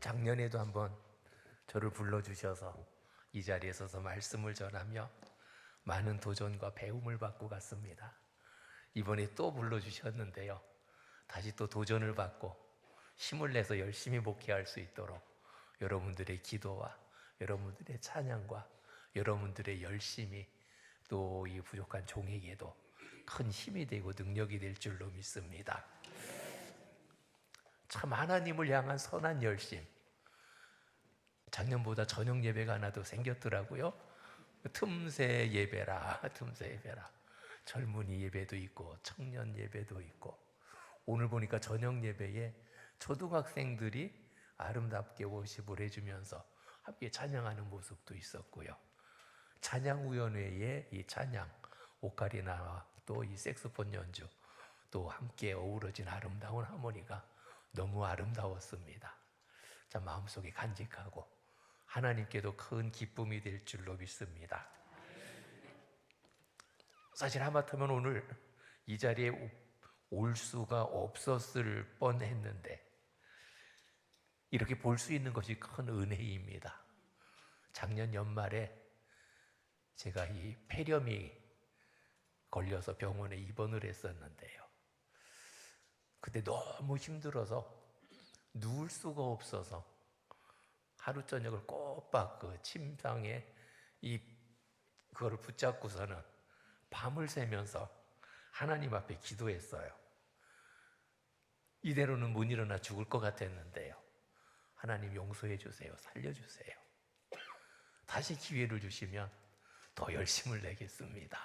작년에도 한번 저를 불러주셔서 이 자리에 서서 말씀을 전하며 많은 도전과 배움을 받고 갔습니다. 이번에 또 불러주셨는데요, 다시 또 도전을 받고 힘을 내서 열심히 목회할 수 있도록 여러분들의 기도와 여러분들의 찬양과 여러분들의 열심이 또 이 부족한 종에게도 큰 힘이 되고 능력이 될 줄로 믿습니다. 참 하나님을 향한 선한 열심, 작년보다 저녁 예배가 하나 더 생겼더라고요. 틈새 예배라, 틈새 예배라. 젊은이 예배도 있고 청년 예배도 있고, 오늘 보니까 저녁 예배에 초등학생들이 아름답게 워십을 해주면서 함께 찬양하는 모습도 있었고요. 찬양우연회의 이 찬양, 오카리나와 또 이 색소폰 연주, 또 함께 어우러진 아름다운 하모니가 너무 아름다웠습니다. 참 마음속에 간직하고 하나님께도 큰 기쁨이 될 줄로 믿습니다. 사실 하마터면 오늘 이 자리에 올 수가 없었을 뻔했는데 이렇게 볼 수 있는 것이 큰 은혜입니다. 작년 연말에 제가 이 폐렴이 걸려서 병원에 입원을 했었는데요, 그때 너무 힘들어서 누울 수가 없어서 하루 저녁을 꼬박 그 침상에 그거를 붙잡고서는 밤을 새면서 하나님 앞에 기도했어요. 이대로는 못 일어나 죽을 것 같았는데요, 하나님 용서해 주세요, 살려주세요, 다시 기회를 주시면 더 열심을 내겠습니다.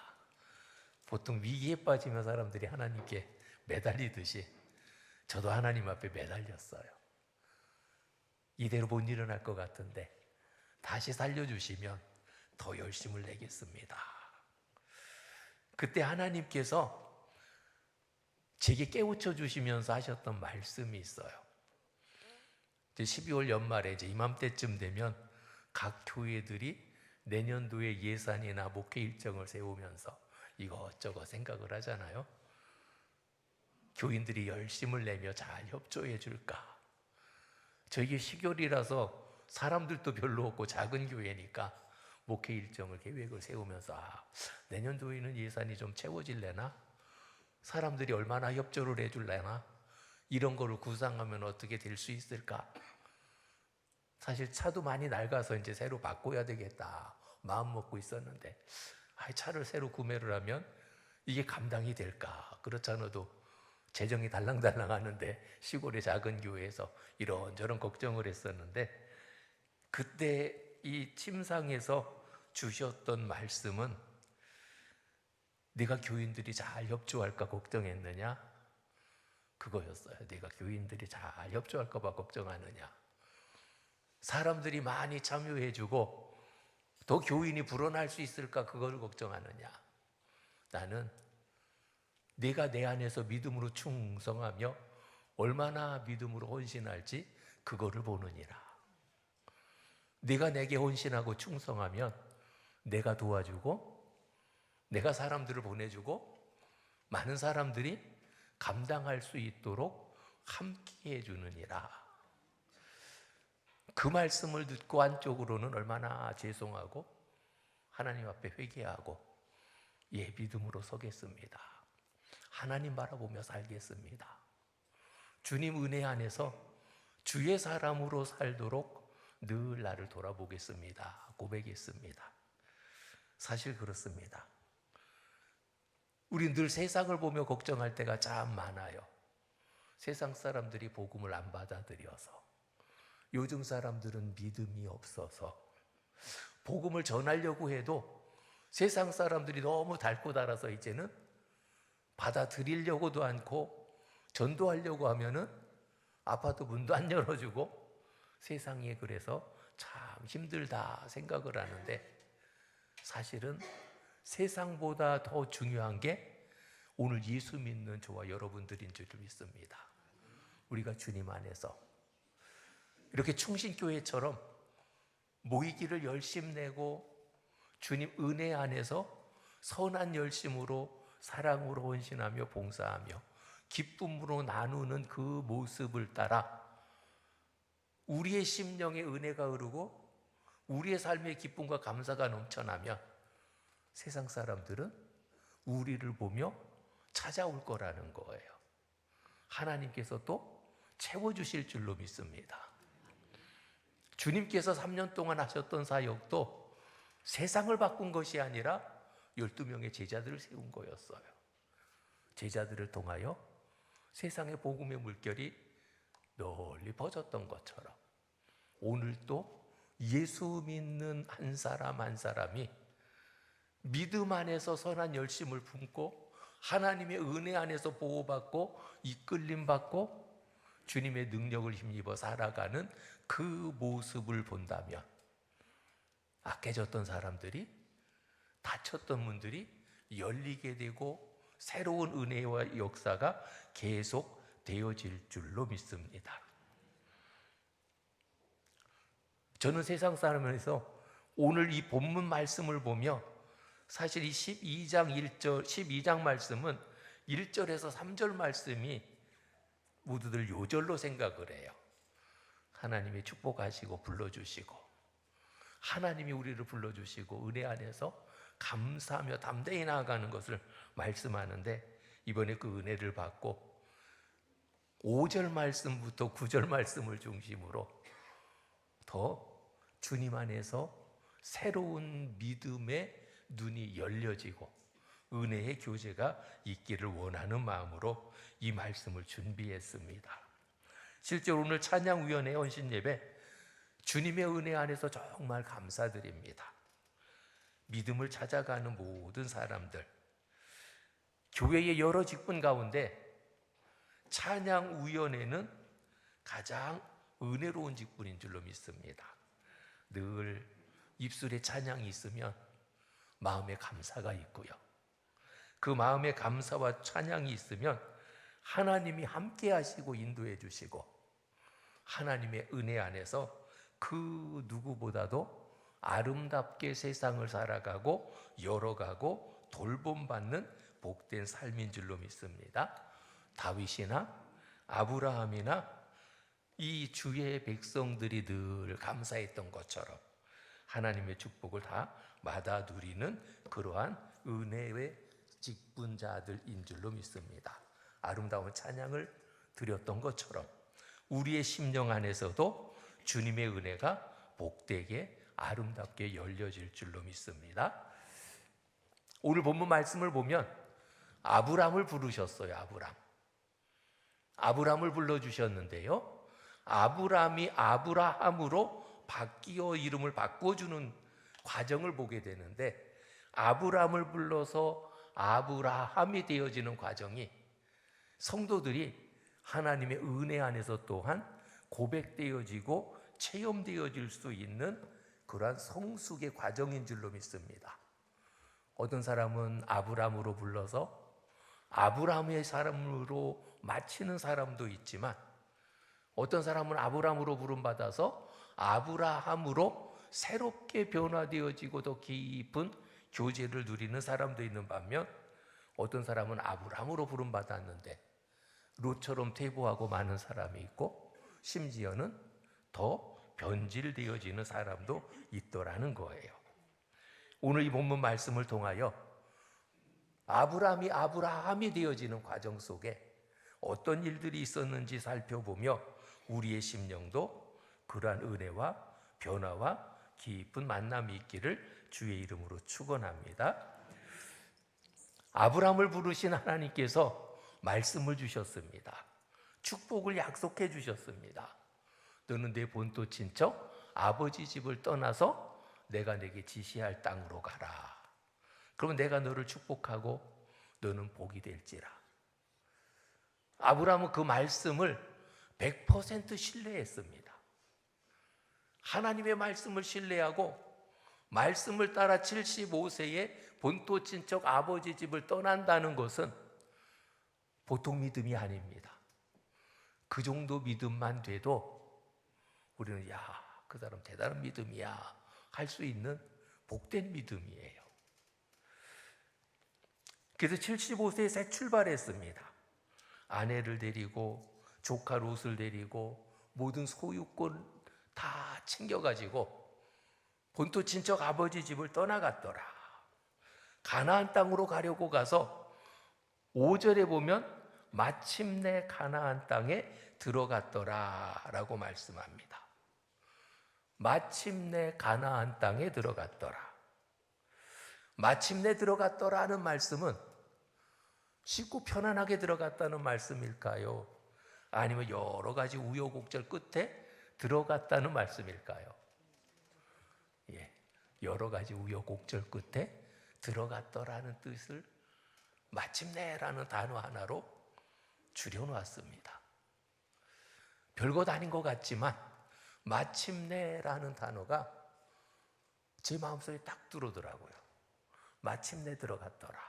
보통 위기에 빠지면 사람들이 하나님께 매달리듯이 저도 하나님 앞에 매달렸어요. 이대로 못 일어날 것 같은데 다시 살려주시면 더 열심을 내겠습니다. 그때 하나님께서 제게 깨우쳐 주시면서 하셨던 말씀이 있어요. 이제 12월 연말에 이제 이맘때쯤 되면 각 교회들이 내년도에 예산이나 목회 일정을 세우면서 이것저것 생각을 하잖아요. 교인들이 열심을 내며 잘 협조해 줄까? 저희게 시골이라서 사람들도 별로 없고 작은 교회니까 목회 일정을 계획을 세우면서 내년도에는 예산이 좀 채워질래나? 사람들이 얼마나 협조를 해줄래나? 이런 거를 구상하면 어떻게 될 수 있을까? 사실 차도 많이 낡아서 이제 새로 바꿔야 되겠다 마음 먹고 있었는데, 차를 새로 구매를 하면 이게 감당이 될까? 그렇지 않아도 재정이 달랑달랑 하는데 시골의 작은 교회에서 이런저런 걱정을 했었는데, 그때 이 침상에서 주셨던 말씀은 네가 교인들이 잘 협조할까 걱정했느냐? 그거였어요. 네가 교인들이 잘 협조할까 봐 걱정하느냐? 사람들이 많이 참여해주고 더 교인이 불어날 수 있을까 그걸 걱정하느냐? 나는 네가 내 안에서 믿음으로 충성하며 얼마나 믿음으로 헌신할지 그거를 보느니라. 네가 내게 헌신하고 충성하면 내가 도와주고 내가 사람들을 보내주고 많은 사람들이 감당할 수 있도록 함께 해주느니라. 그 말씀을 듣고 안쪽으로는 얼마나 죄송하고 하나님 앞에 회개하고 믿음으로 서겠습니다. 하나님 바라보며 살겠습니다. 주님 은혜 안에서 주의 사람으로 살도록 늘 나를 돌아보겠습니다. 고백했습니다. 사실 그렇습니다. 우리 늘 세상을 보며 걱정할 때가 참 많아요. 세상 사람들이 복음을 안 받아들여서, 요즘 사람들은 믿음이 없어서, 복음을 전하려고 해도 세상 사람들이 너무 달고 달아서 이제는 받아들이려고도 않고 전도하려고 하면은 아파트 문도 안 열어주고 세상에 그래서 참 힘들다 생각을 하는데, 사실은 세상보다 더 중요한 게 오늘 예수 믿는 저와 여러분들인 줄 믿습니다. 우리가 주님 안에서 이렇게 충신교회처럼 모이기를 열심내고 주님 은혜 안에서 선한 열심으로 사랑으로 헌신하며 봉사하며 기쁨으로 나누는 그 모습을 따라 우리의 심령에 은혜가 흐르고 우리의 삶에 기쁨과 감사가 넘쳐나면 세상 사람들은 우리를 보며 찾아올 거라는 거예요. 하나님께서 또 채워주실 줄로 믿습니다. 주님께서 3년 동안 하셨던 사역도 세상을 바꾼 것이 아니라 12명의 제자들을 세운 거였어요. 제자들을 통하여 세상의 복음의 물결이 널리 퍼졌던 것처럼 오늘도 예수 믿는 한 사람 한 사람이 믿음 안에서 선한 열심을 품고 하나님의 은혜 안에서 보호받고 이끌림받고 주님의 능력을 힘입어 살아가는 그 모습을 본다면 악해졌던 사람들이, 닫혔던 문들이 열리게 되고 새로운 은혜와 역사가 계속 되어질 줄로 믿습니다. 저는 세상 사람에서 오늘 이 본문 말씀을 보며 사실 이 12장 말씀은 1절에서 3절 말씀이 모두들 요절로 생각을 해요. 하나님이 축복하시고 불러주시고 하나님이 우리를 불러주시고 은혜 안에서 감사하며 담대히 나아가는 것을 말씀하는데 이번에 그 은혜를 받고 5절 말씀부터 9절 말씀을 중심으로 더 주님 안에서 새로운 믿음의 눈이 열려지고 은혜의 교제가 있기를 원하는 마음으로 이 말씀을 준비했습니다. 실제로 오늘 찬양위원회 헌신예배 주님의 은혜 안에서 정말 감사드립니다. 믿음을 찾아가는 모든 사람들, 교회의 여러 직분 가운데 찬양위원회는 가장 은혜로운 직분인 줄로 믿습니다. 늘 입술에 찬양이 있으면 마음에 감사가 있고요. 그 마음에 감사와 찬양이 있으면 하나님이 함께 하시고 인도해 주시고 하나님의 은혜 안에서 그 누구보다도 아름답게 세상을 살아가고 열어가고 돌봄받는 복된 삶인 줄로 믿습니다. 다윗이나 아브라함이나 이 주의 백성들이 늘 감사했던 것처럼 하나님의 축복을 다 받아 누리는 그러한 은혜의 직분자들인 줄로 믿습니다. 아름다운 찬양을 드렸던 것처럼 우리의 심령 안에서도 주님의 은혜가 복되게 아름답게 열려질 줄로 믿습니다. 오늘 본문 말씀을 보면 아브람을 부르셨어요. 아브람을 불러주셨는데요. 아브람이 아브라함으로 바뀌어 이름을 바꿔주는 과정을 보게 되는데 아브람을 불러서 아브라함이 되어지는 과정이 성도들이 하나님의 은혜 안에서 또한 고백되어지고 체험되어질 수 있는 그러한 성숙의 과정인 줄로 믿습니다. 어떤 사람은 아브람으로 불러서 아브람의 사람으로 마치는 사람도 있지만 어떤 사람은 아브람으로 부름받아서 아브라함으로 새롭게 변화되어지고 더 깊은 교제를 누리는 사람도 있는 반면 어떤 사람은 아브람으로 부름받았는데 롯처럼 퇴보하고 마는 사람이 있고 심지어는 더 변질되어지는 사람도 있더라는 거예요. 오늘 이 본문 말씀을 통하여 아브라함이 되어지는 과정 속에 어떤 일들이 있었는지 살펴보며 우리의 심령도 그러한 은혜와 변화와 깊은 만남이 있기를 주의 이름으로 축원합니다. 아브라함을 부르신 하나님께서 말씀을 주셨습니다. 축복을 약속해 주셨습니다. 너는 내 본토 친척 아버지 집을 떠나서 내가 내게 지시할 땅으로 가라. 그러면 내가 너를 축복하고 너는 복이 될지라. 아브라함은 그 말씀을 100% 신뢰했습니다. 하나님의 말씀을 신뢰하고 말씀을 따라 75세에 본토 친척 아버지 집을 떠난다는 것은 보통 믿음이 아닙니다. 그 정도 믿음만 돼도 우리는 그 사람 대단한 믿음이야 할 수 있는 복된 믿음이에요. 그래서 75세에 새 출발했습니다. 아내를 데리고 조카 롯을 데리고 모든 소유권 다 챙겨가지고 본토 친척 아버지 집을 떠나갔더라. 가나안 땅으로 가려고 가서 5절에 보면 마침내 가나안 땅에 들어갔더라 라고 말씀합니다. 마침내 가나안 땅에 들어갔더라. 마침내 들어갔더라는 말씀은 쉽고 편안하게 들어갔다는 말씀일까요? 아니면 여러 가지 우여곡절 끝에 들어갔다는 말씀일까요? 예, 여러 가지 우여곡절 끝에 들어갔더라는 뜻을 마침내라는 단어 하나로 줄여놓았습니다. 별것 아닌 것 같지만 마침내라는 단어가 제 마음속에 딱 들어오더라고요. 마침내 들어갔더라.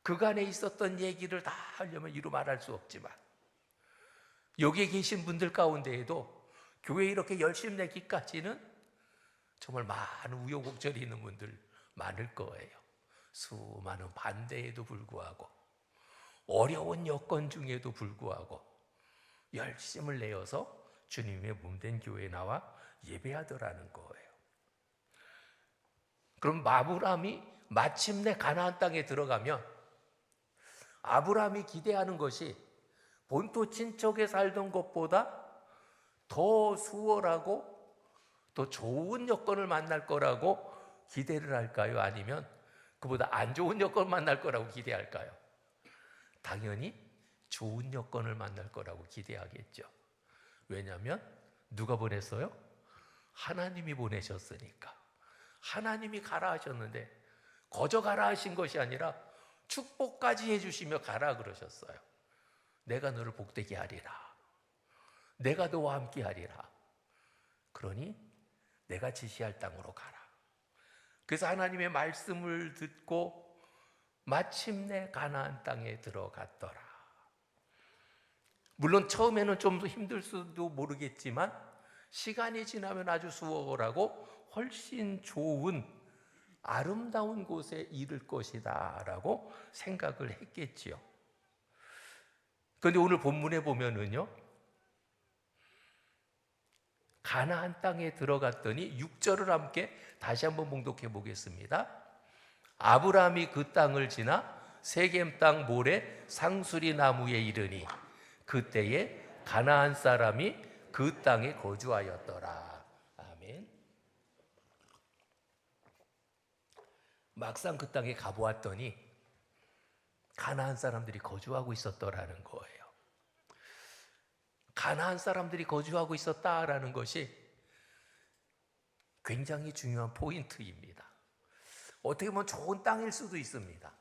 그간에 있었던 얘기를 다 하려면 이루 말할 수 없지만 여기에 계신 분들 가운데에도 교회에 이렇게 열심히 내기까지는 정말 많은 우여곡절이 있는 분들 많을 거예요. 수많은 반대에도 불구하고 어려운 여건 중에도 불구하고 열심을 내어서 주님의 몸된 교회에 나와 예배하더라는 거예요. 그럼 아브라함이 마침내 가나안 땅에 들어가면 아브라함이 기대하는 것이 본토 친척에 살던 것보다 더 수월하고 더 좋은 여건을 만날 거라고 기대를 할까요? 아니면 그보다 안 좋은 여건을 만날 거라고 기대할까요? 당연히 좋은 여건을 만날 거라고 기대하겠죠. 왜냐하면 누가 보냈어요? 하나님이 보내셨으니까. 하나님이 가라 하셨는데 거저 가라 하신 것이 아니라 축복까지 해주시며 가라 그러셨어요. 내가 너를 복되게 하리라. 내가 너와 함께 하리라. 그러니 내가 지시할 땅으로 가라. 그래서 하나님의 말씀을 듣고 마침내 가나안 땅에 들어갔더라. 물론 처음에는 좀 더 힘들 수도 모르겠지만 시간이 지나면 아주 수월하고 훨씬 좋은 아름다운 곳에 이를 것이다 라고 생각을 했겠지요. 그런데 오늘 본문에 보면은요, 가나안 땅에 들어갔더니 6절을 함께 다시 한번 봉독해 보겠습니다. 아브라함이 그 땅을 지나 세겜 땅 모래 상수리 나무에 이르니 그때에 가나안 사람이 그 땅에 거주하였더라. 아멘. 막상 그 땅에 가보았더니 가나안 사람들이 거주하고 있었더라는 거예요. 가나안 사람들이 거주하고 있었다라는 것이 굉장히 중요한 포인트입니다. 어떻게 보면 좋은 땅일 수도 있습니다.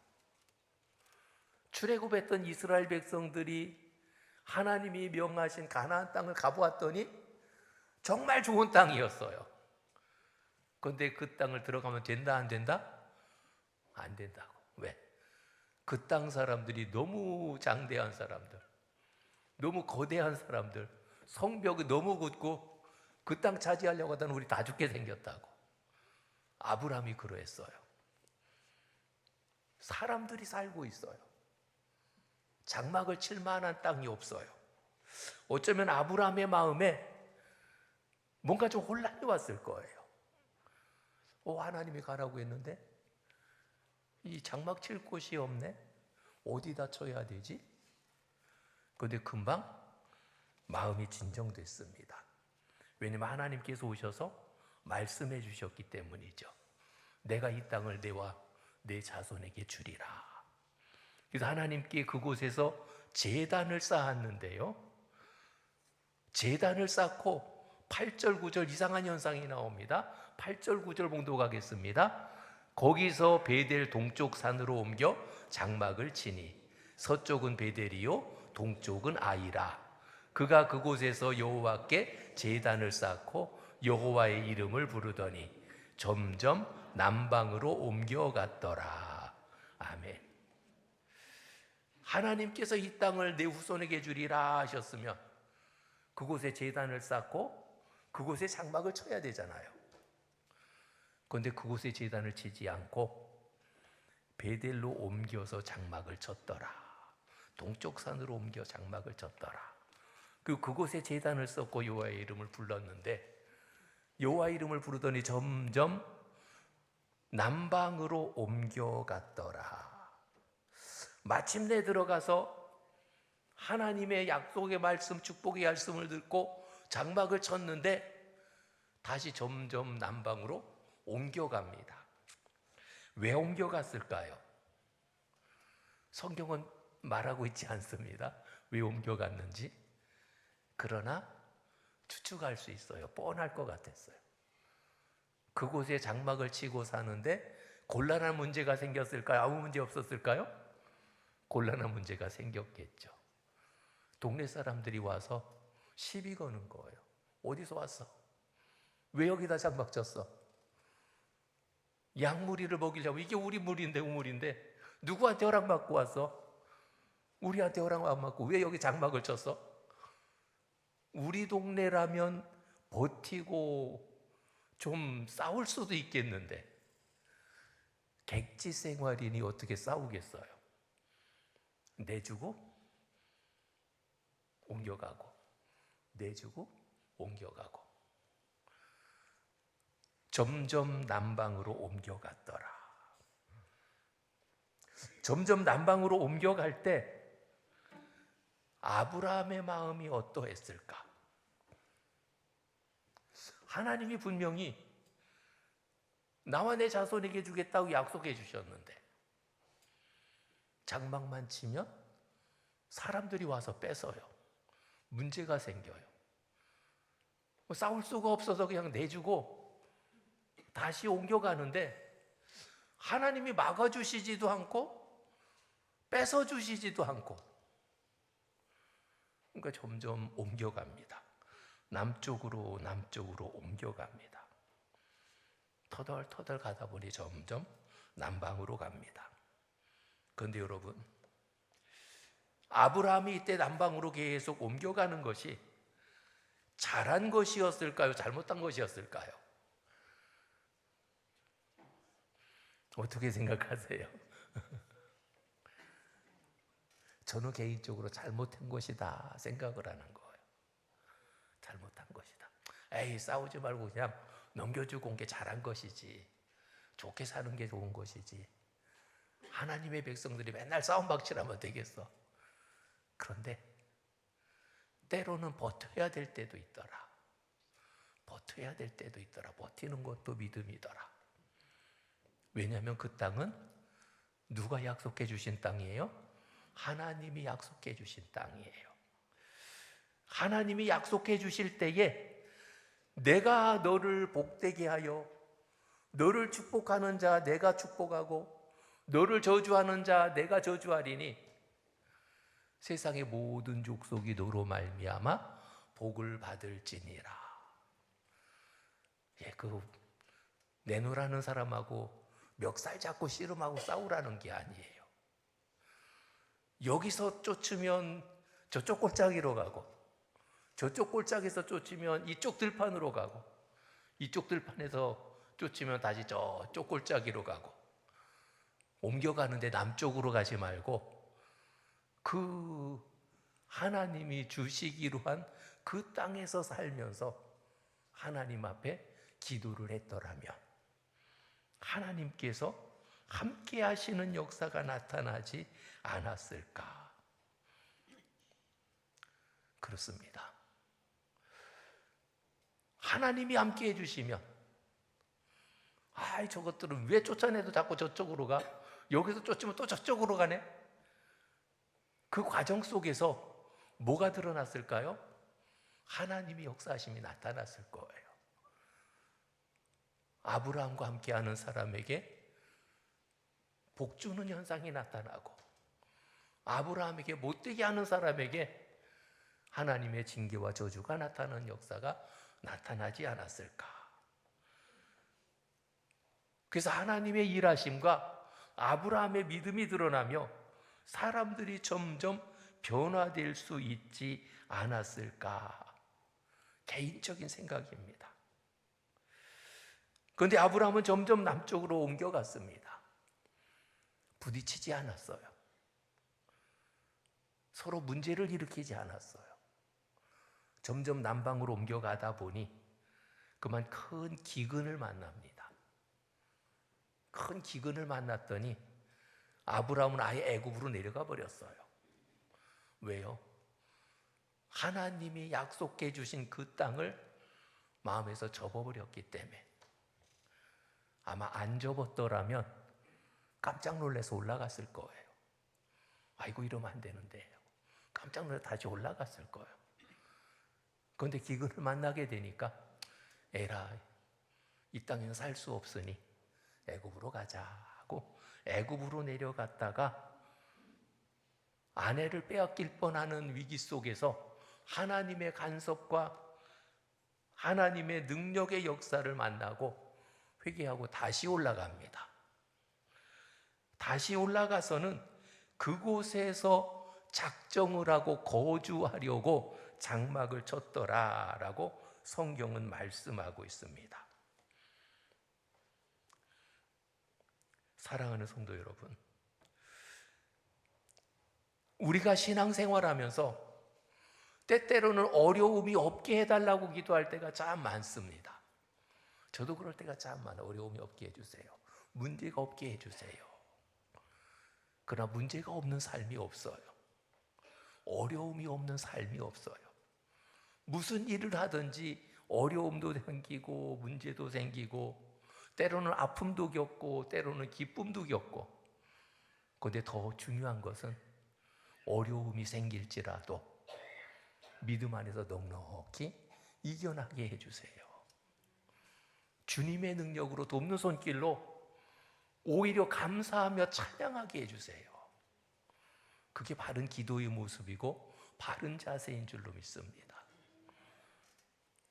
출애굽했던 이스라엘 백성들이 하나님이 명하신 가나안 땅을 가보았더니 정말 좋은 땅이었어요. 그런데 그 땅을 들어가면 된다 안 된다? 안 된다고. 왜? 그 땅 사람들이 너무 장대한 사람들, 너무 거대한 사람들, 성벽이 너무 굳고 그 땅 차지하려고 하다는 우리 다 죽게 생겼다고. 아브라함이 그러했어요. 사람들이 살고 있어요. 장막을 칠 만한 땅이 없어요. 어쩌면 아브라함의 마음에 뭔가 좀 혼란이 왔을 거예요. 하나님이 가라고 했는데 이 장막 칠 곳이 없네? 어디다 쳐야 되지? 그런데 금방 마음이 진정됐습니다. 왜냐하면 하나님께서 오셔서 말씀해 주셨기 때문이죠. 내가 이 땅을 내와 내 자손에게 주리라. 그래서 하나님께 그곳에서 제단을 쌓았는데요, 제단을 쌓고 8절 9절 이상한 현상이 나옵니다. 8절 9절 봉독하겠습니다. 거기서 베델 동쪽 산으로 옮겨 장막을 치니 서쪽은 베델이요 동쪽은 아이라. 그가 그곳에서 여호와께 제단을 쌓고 여호와의 이름을 부르더니 점점 남방으로 옮겨갔더라. 아멘. 하나님께서 이 땅을 내 후손에게 주리라 하셨으면 그곳에 제단을 쌓고 그곳에 장막을 쳐야 되잖아요. 그런데 그곳에 제단을 치지 않고 베델로 옮겨서 장막을 쳤더라. 동쪽 산으로 옮겨 장막을 쳤더라. 그리고 그곳에 제단을 쌓고 여호와의 이름을 불렀는데, 여호와 이름을 부르더니 점점 남방으로 옮겨갔더라. 마침내 들어가서 하나님의 약속의 말씀, 축복의 말씀을 듣고 장막을 쳤는데 다시 점점 남방으로 옮겨갑니다. 왜 옮겨갔을까요? 성경은 말하고 있지 않습니다. 왜 옮겨갔는지. 그러나 추측할 수 있어요. 뻔할 것 같았어요. 그곳에 장막을 치고 사는데 곤란한 문제가 생겼을까요? 아무 문제 없었을까요? 곤란한 문제가 생겼겠죠. 동네 사람들이 와서 시비 거는 거예요. 어디서 왔어? 왜 여기다 장막 쳤어? 양무리를 먹이려고. 이게 우리 물인데, 우물인데 누구한테 허락받고 왔어? 우리한테 허락 안 받고 왜 여기 장막을 쳤어? 우리 동네라면 버티고 좀 싸울 수도 있겠는데 객지 생활이니 어떻게 싸우겠어요? 내주고 옮겨가고, 내주고 옮겨가고, 점점 남방으로 옮겨갔더라. 점점 남방으로 옮겨갈 때 아브라함의 마음이 어떠했을까? 하나님이 분명히 나와 내 자손에게 주겠다고 약속해 주셨는데 장막만 치면 사람들이 와서 뺏어요. 문제가 생겨요. 싸울 수가 없어서 그냥 내주고 다시 옮겨가는데 하나님이 막아주시지도 않고 뺏어주시지도 않고, 그러니까 점점 옮겨갑니다. 남쪽으로 옮겨갑니다. 터덜터덜 가다 보니 점점 남방으로 갑니다. 그런데 여러분, 아브라함이 이때 남방으로 계속 옮겨가는 것이 잘한 것이었을까요? 잘못한 것이었을까요? 어떻게 생각하세요? 저는 개인적으로 잘못한 것이다 생각을 하는 거예요. 잘못한 것이다. 에이, 싸우지 말고 그냥 넘겨주고 온 게 잘한 것이지. 좋게 사는 게 좋은 것이지. 하나님의 백성들이 맨날 싸움박질하면 되겠어. 그런데 때로는 버텨야 될 때도 있더라. 버텨야 될 때도 있더라. 버티는 것도 믿음이더라. 왜냐하면 그 땅은 누가 약속해 주신 땅이에요? 하나님이 약속해 주신 땅이에요. 하나님이 약속해 주실 때에 내가 너를 복되게 하여 너를 축복하는 자 내가 축복하고 너를 저주하는 자 내가 저주하리니 세상의 모든 족속이 너로 말미암아 복을 받을지니라. 그 내놓으라는 사람하고 멱살 잡고 씨름하고 싸우라는 게 아니에요. 여기서 쫓으면 저쪽 골짜기로 가고, 저쪽 골짜기에서 쫓으면 이쪽 들판으로 가고, 이쪽 들판에서 쫓으면 다시 저쪽 골짜기로 가고, 옮겨가는데 남쪽으로 가지 말고 그 하나님이 주시기로 한 그 땅에서 살면서 하나님 앞에 기도를 했더라면 하나님께서 함께 하시는 역사가 나타나지 않았을까? 그렇습니다. 하나님이 함께 해주시면, 저것들은 왜 쫓아내도 자꾸 저쪽으로 가? 여기서 쫓으면 또 저쪽으로 가네? 그 과정 속에서 뭐가 드러났을까요? 하나님의 역사하심이 나타났을 거예요. 아브라함과 함께하는 사람에게 복 주는 현상이 나타나고, 아브라함에게 못되게 하는 사람에게 하나님의 징계와 저주가 나타나는 역사가 나타나지 않았을까? 그래서 하나님의 일하심과 아브라함의 믿음이 드러나며 사람들이 점점 변화될 수 있지 않았을까? 개인적인 생각입니다. 그런데 아브라함은 점점 남쪽으로 옮겨갔습니다. 부딪히지 않았어요. 서로 문제를 일으키지 않았어요. 점점 남방으로 옮겨가다 보니 그만 큰 기근을 만납니다. 큰 기근을 만났더니 아브라함은 아예 애굽으로 내려가 버렸어요. 왜요? 하나님이 약속해 주신 그 땅을 마음에서 접어버렸기 때문에. 아마 안 접었더라면 깜짝 놀라서 올라갔을 거예요. 아이고, 이러면 안 되는데. 깜짝 놀라서 다시 올라갔을 거예요. 그런데 기근을 만나게 되니까 에라, 이 땅에는 살 수 없으니 애굽으로 가자 하고 애굽으로 내려갔다가 아내를 빼앗길 뻔하는 위기 속에서 하나님의 간섭과 하나님의 능력의 역사를 만나고 회개하고 다시 올라갑니다. 다시 올라가서는 그곳에서 작정을 하고 거주하려고 장막을 쳤더라라고 성경은 말씀하고 있습니다. 사랑하는 성도 여러분, 우리가 신앙생활하면서 때때로는 어려움이 없게 해달라고 기도할 때가 참 많습니다. 저도 그럴 때가 참 많아요. 어려움이 없게 해주세요. 문제가 없게 해주세요. 그러나 문제가 없는 삶이 없어요. 어려움이 없는 삶이 없어요. 무슨 일을 하든지 어려움도 생기고 문제도 생기고 때로는 아픔도 겪고 때로는 기쁨도 겪고, 그런데 더 중요한 것은 어려움이 생길지라도 믿음 안에서 넉넉히 이겨나게 해주세요. 주님의 능력으로 돕는 손길로 오히려 감사하며 찬양하게 해주세요. 그게 바른 기도의 모습이고 바른 자세인 줄로 믿습니다.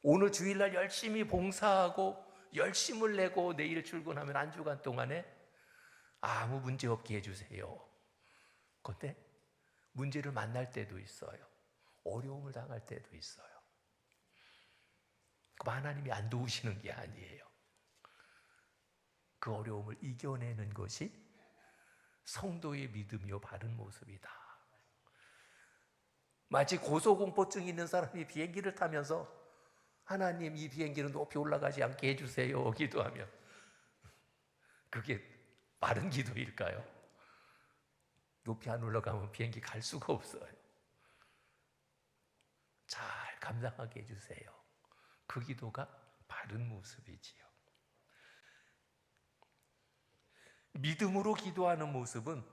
오늘 주일날 열심히 봉사하고 열심을 내고 내일 출근하면 한 주간 동안에 아무 문제 없게 해주세요. 그런데 문제를 만날 때도 있어요. 어려움을 당할 때도 있어요. 그럼 하나님이 안 도우시는 게 아니에요. 그 어려움을 이겨내는 것이 성도의 믿음이요 바른 모습이다. 마치 고소공포증 있는 사람이 비행기를 타면서 하나님, 이 비행기는 높이 올라가지 않게 해주세요 기도하면 그게 바른 기도일까요? 높이 안 올라가면 비행기 갈 수가 없어요. 잘 감당하게 해주세요. 그 기도가 바른 모습이지요. 믿음으로 기도하는 모습은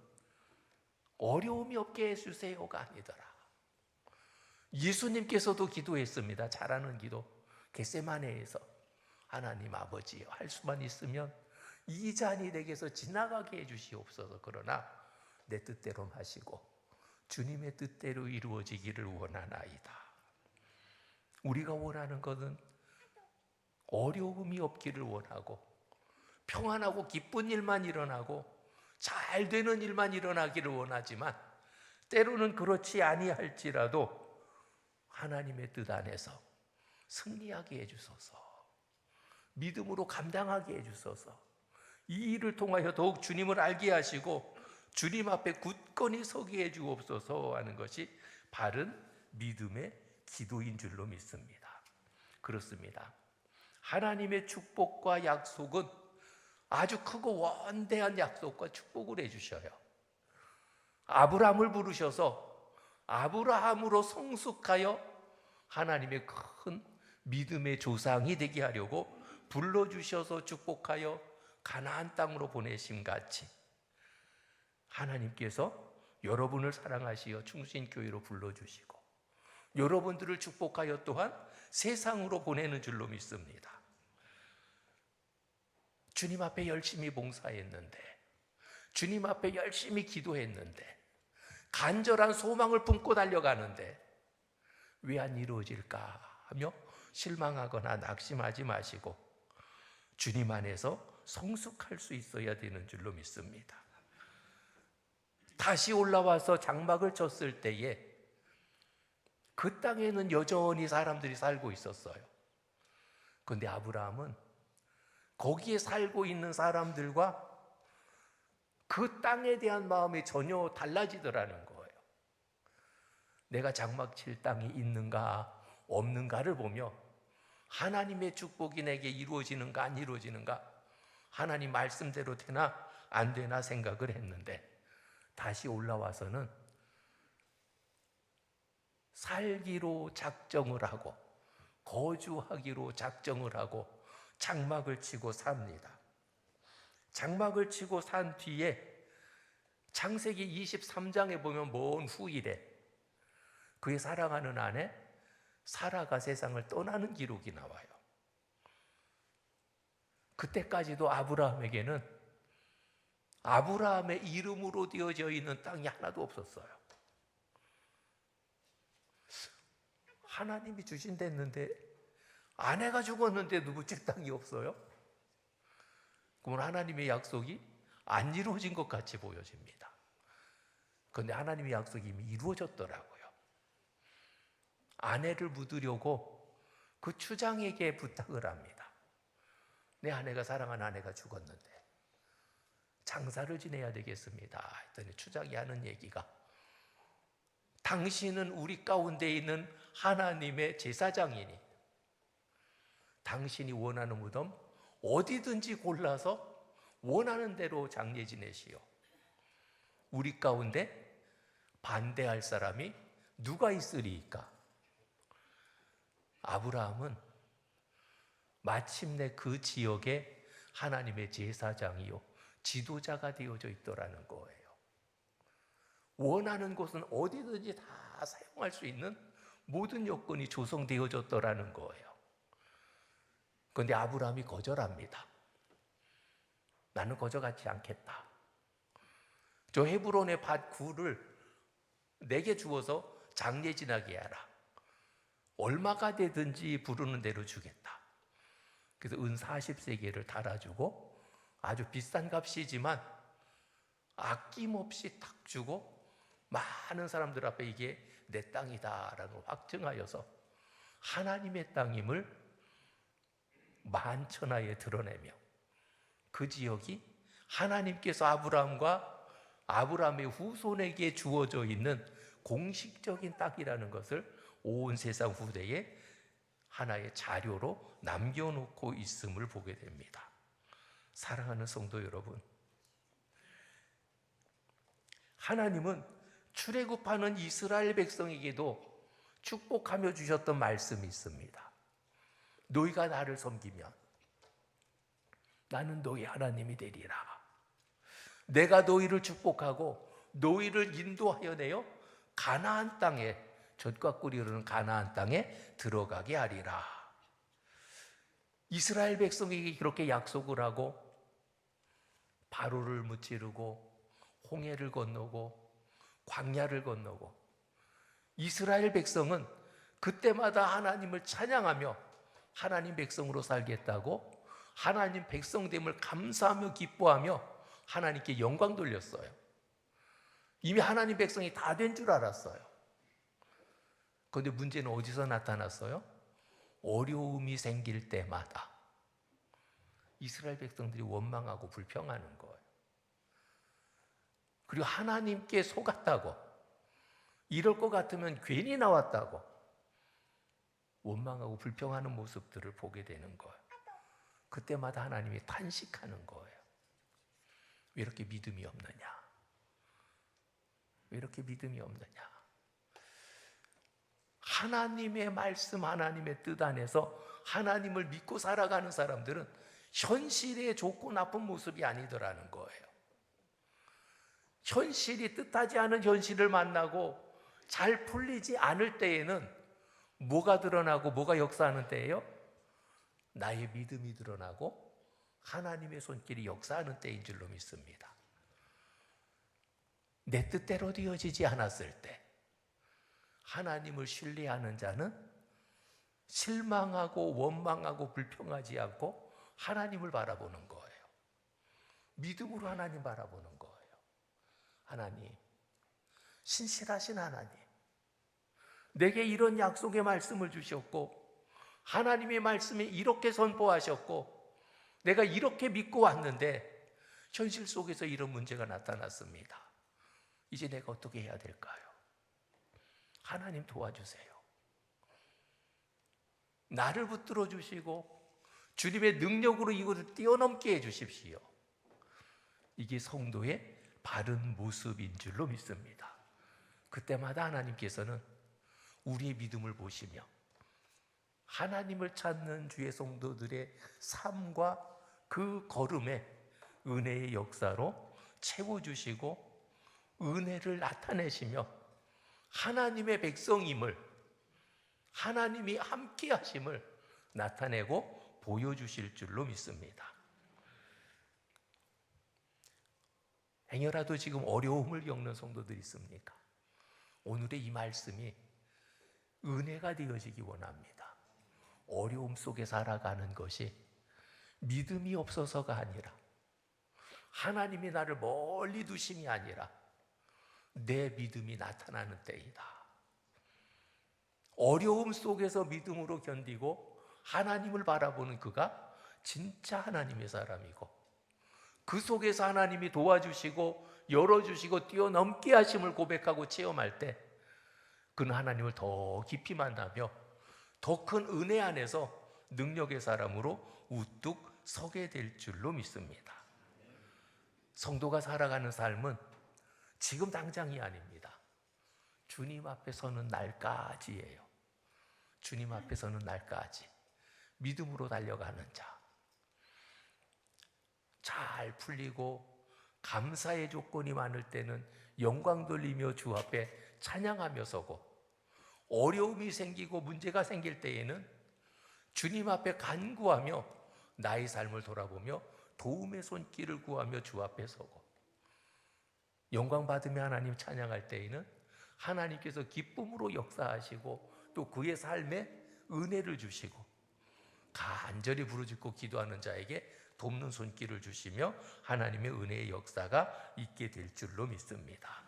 어려움이 없게 해주세요가 아니더라. 예수님께서도 기도했습니다. 잘하는 기도. 겟세마네에서 하나님 아버지요, 할 수만 있으면 이 잔이 내게서 지나가게 해주시옵소서. 그러나 내 뜻대로 마시고 주님의 뜻대로 이루어지기를 원하나이다. 우리가 원하는 것은 어려움이 없기를 원하고 평안하고 기쁜 일만 일어나고 잘 되는 일만 일어나기를 원하지만 때로는 그렇지 아니할지라도 하나님의 뜻 안에서 승리하게 해주소서. 믿음으로 감당하게 해주소서. 이 일을 통하여 더욱 주님을 알게 하시고 주님 앞에 굳건히 서게 해주옵소서 하는 것이 바른 믿음의 기도인 줄로 믿습니다. 그렇습니다. 하나님의 축복과 약속은 아주 크고 원대한 약속과 축복을 해주셔요. 아브라함을 부르셔서 아브라함으로 성숙하여 하나님의 큰 믿음의 조상이 되게 하려고 불러주셔서 축복하여 가나안 땅으로 보내심 같이 하나님께서 여러분을 사랑하시어 충신교회로 불러주시고 여러분들을 축복하여 또한 세상으로 보내는 줄로 믿습니다. 주님 앞에 열심히 봉사했는데, 주님 앞에 열심히 기도했는데, 간절한 소망을 품고 달려가는데 왜 안 이루어질까 하며 실망하거나 낙심하지 마시고 주님 안에서 성숙할 수 있어야 되는 줄로 믿습니다. 다시 올라와서 장막을 쳤을 때에 그 땅에는 여전히 사람들이 살고 있었어요. 그런데 아브라함은 거기에 살고 있는 사람들과 그 땅에 대한 마음이 전혀 달라지더라는 거예요. 내가 장막 칠 땅이 있는가 없는가를 보며 하나님의 축복이 내게 이루어지는가 안 이루어지는가, 하나님 말씀대로 되나 안 되나 생각을 했는데, 다시 올라와서는 살기로 작정을 하고 거주하기로 작정을 하고 장막을 치고 삽니다. 장막을 치고 산 뒤에 창세기 23장에 보면 먼 후일에 그의 사랑하는 아내 사라가 세상을 떠나는 기록이 나와요. 그때까지도 아브라함에게는 아브라함의 이름으로 되어져 있는 땅이 하나도 없었어요. 하나님이 주신댔는데 아내가 죽었는데 누구째 땅이 없어요? 그러면 하나님의 약속이 안 이루어진 것 같이 보여집니다. 그런데 하나님의 약속이 이미 이루어졌더라고요. 아내를 묻으려고 그 추장에게 부탁을 합니다. 내 아내가, 사랑하는 아내가 죽었는데 장사를 지내야 되겠습니다 했더니 추장이 하는 얘기가, 당신은 우리 가운데 있는 하나님의 제사장이니 당신이 원하는 무덤 어디든지 골라서 원하는 대로 장례 지내시오. 우리 가운데 반대할 사람이 누가 있으리이까? 아브라함은 마침내 그 지역에 하나님의 제사장이요 지도자가 되어져 있더라는 거예요. 원하는 곳은 어디든지 다 사용할 수 있는 모든 여건이 조성되어졌더라는 거예요. 그런데 아브라함이 거절합니다. 나는 거절하지 않겠다. 저 헤브론의 밭 굴을 내게 주어서 장례 지나게 하라. 얼마가 되든지 부르는 대로 주겠다. 그래서 은 40세겔을 달아주고 아주 비싼 값이지만 아낌없이 탁 주고 많은 사람들 앞에 이게 내 땅이다라고 확증하여서 하나님의 땅임을 만천하에 드러내며 그 지역이 하나님께서 아브라함과 아브라함의 후손에게 주어져 있는 공식적인 땅이라는 것을 온 세상 후대에 하나의 자료로 남겨놓고 있음을 보게 됩니다. 사랑하는 성도 여러분, 하나님은 출애굽하는 이스라엘 백성에게도 축복하며 주셨던 말씀이 있습니다. 너희가 나를 섬기면 나는 너희 하나님이 되리라. 내가 너희를 축복하고 너희를 인도하여 내어 가나안 땅에, 젖과 꿀이 흐르는 가나안 땅에 들어가게 하리라. 이스라엘 백성에게 그렇게 약속을 하고 바로를 무찌르고 홍해를 건너고 광야를 건너고, 이스라엘 백성은 그때마다 하나님을 찬양하며 하나님 백성으로 살겠다고 하나님 백성됨을 감사하며 기뻐하며 하나님께 영광 돌렸어요. 이미 하나님 백성이 다 된 줄 알았어요. 그런데 문제는 어디서 나타났어요? 어려움이 생길 때마다 이스라엘 백성들이 원망하고 불평하는 거예요. 그리고 하나님께 속았다고, 이럴 것 같으면 괜히 나왔다고 원망하고 불평하는 모습들을 보게 되는 거예요. 그때마다 하나님이 탄식하는 거예요. 왜 이렇게 믿음이 없느냐? 왜 이렇게 믿음이 없느냐? 하나님의 말씀, 하나님의 뜻 안에서 하나님을 믿고 살아가는 사람들은 현실에 좋고 나쁜 모습이 아니더라는 거예요. 현실이 뜻하지 않은 현실을 만나고 잘 풀리지 않을 때에는 뭐가 드러나고 뭐가 역사하는 때예요? 나의 믿음이 드러나고 하나님의 손길이 역사하는 때인 줄로 믿습니다. 내 뜻대로 되어지지 않았을 때 하나님을 신뢰하는 자는 실망하고 원망하고 불평하지 않고 하나님을 바라보는 거예요. 믿음으로 하나님 바라보는 거예요. 하나님, 신실하신 하나님, 내게 이런 약속의 말씀을 주셨고 하나님의 말씀에 이렇게 선포하셨고 내가 이렇게 믿고 왔는데 현실 속에서 이런 문제가 나타났습니다. 이제 내가 어떻게 해야 될까요? 하나님 도와주세요. 나를 붙들어 주시고 주님의 능력으로 이것을 뛰어넘게 해 주십시오. 이게 성도의 바른 모습인 줄로 믿습니다. 그때마다 하나님께서는 우리의 믿음을 보시며 하나님을 찾는 주의 성도들의 삶과 그 걸음에 은혜의 역사로 채워주시고 은혜를 나타내시며 하나님의 백성임을, 하나님이 함께 하심을 나타내고 보여주실 줄로 믿습니다. 행여라도 지금 어려움을 겪는 성도들이 있습니까? 오늘의 이 말씀이 은혜가 되어지기 원합니다. 어려움 속에 살아가는 것이 믿음이 없어서가 아니라 하나님이 나를 멀리 두심이 아니라 내 믿음이 나타나는 때이다. 어려움 속에서 믿음으로 견디고 하나님을 바라보는 그가 진짜 하나님의 사람이고 그 속에서 하나님이 도와주시고 열어주시고 뛰어넘게 하심을 고백하고 체험할 때 그는 하나님을 더 깊이 만나며 더 큰 은혜 안에서 능력의 사람으로 우뚝 서게 될 줄로 믿습니다. 성도가 살아가는 삶은 지금 당장이 아닙니다. 주님 앞에 서는 날까지예요. 주님 앞에 서는 날까지 믿음으로 달려가는 자, 잘 풀리고 감사의 조건이 많을 때는 영광 돌리며 주 앞에 찬양하며 서고, 어려움이 생기고 문제가 생길 때에는 주님 앞에 간구하며 나의 삶을 돌아보며 도움의 손길을 구하며 주 앞에 서고, 영광 받으며 하나님 찬양할 때에는 하나님께서 기쁨으로 역사하시고 또 그의 삶에 은혜를 주시고 간절히 부르짖고 기도하는 자에게 돕는 손길을 주시며 하나님의 은혜의 역사가 있게 될 줄로 믿습니다.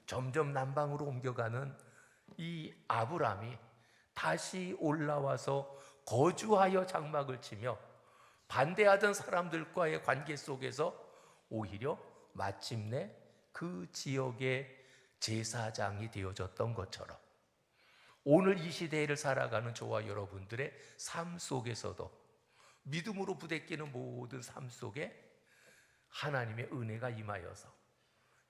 점점 남방으로 옮겨가는 이 아브람이 다시 올라와서 거주하여 장막을 치며 반대하던 사람들과의 관계 속에서 오히려 마침내 그 지역의 제사장이 되어졌던 것처럼 오늘 이 시대를 살아가는 저와 여러분들의 삶 속에서도 믿음으로 부대끼는 모든 삶 속에 하나님의 은혜가 임하여서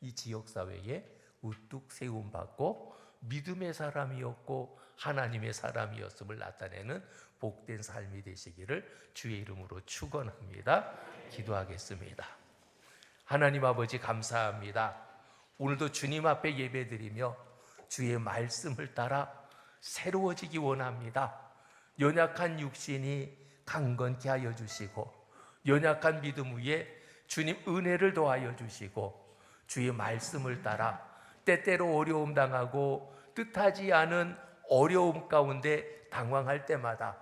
이 지역사회에 우뚝 세움받고 믿음의 사람이었고 하나님의 사람이었음을 나타내는 복된 삶이 되시기를 주의 이름으로 축원합니다. 기도하겠습니다. 하나님 아버지 감사합니다. 오늘도 주님 앞에 예배드리며 주의 말씀을 따라 새로워지기 원합니다. 연약한 육신이 강건케 하여 주시고 연약한 믿음 위에 주님 은혜를 더하여 주시고 주의 말씀을 따라 때때로 어려움 당하고 뜻하지 않은 어려움 가운데 당황할 때마다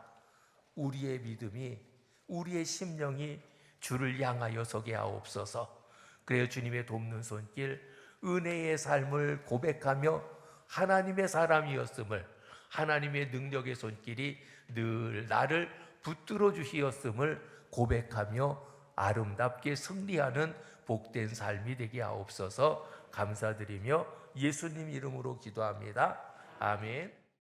우리의 믿음이, 우리의 심령이 주를 향하여 서게 하옵소서. 그래야 주님의 돕는 손길, 은혜의 삶을 고백하며 하나님의 사람이었음을, 하나님의 능력의 손길이 늘 나를 붙들어 주시었음을 고백하며 아름답게 승리하는 복된 삶이 되게 하옵소서. 감사드리며 예수님 이름으로 기도합니다. 아멘.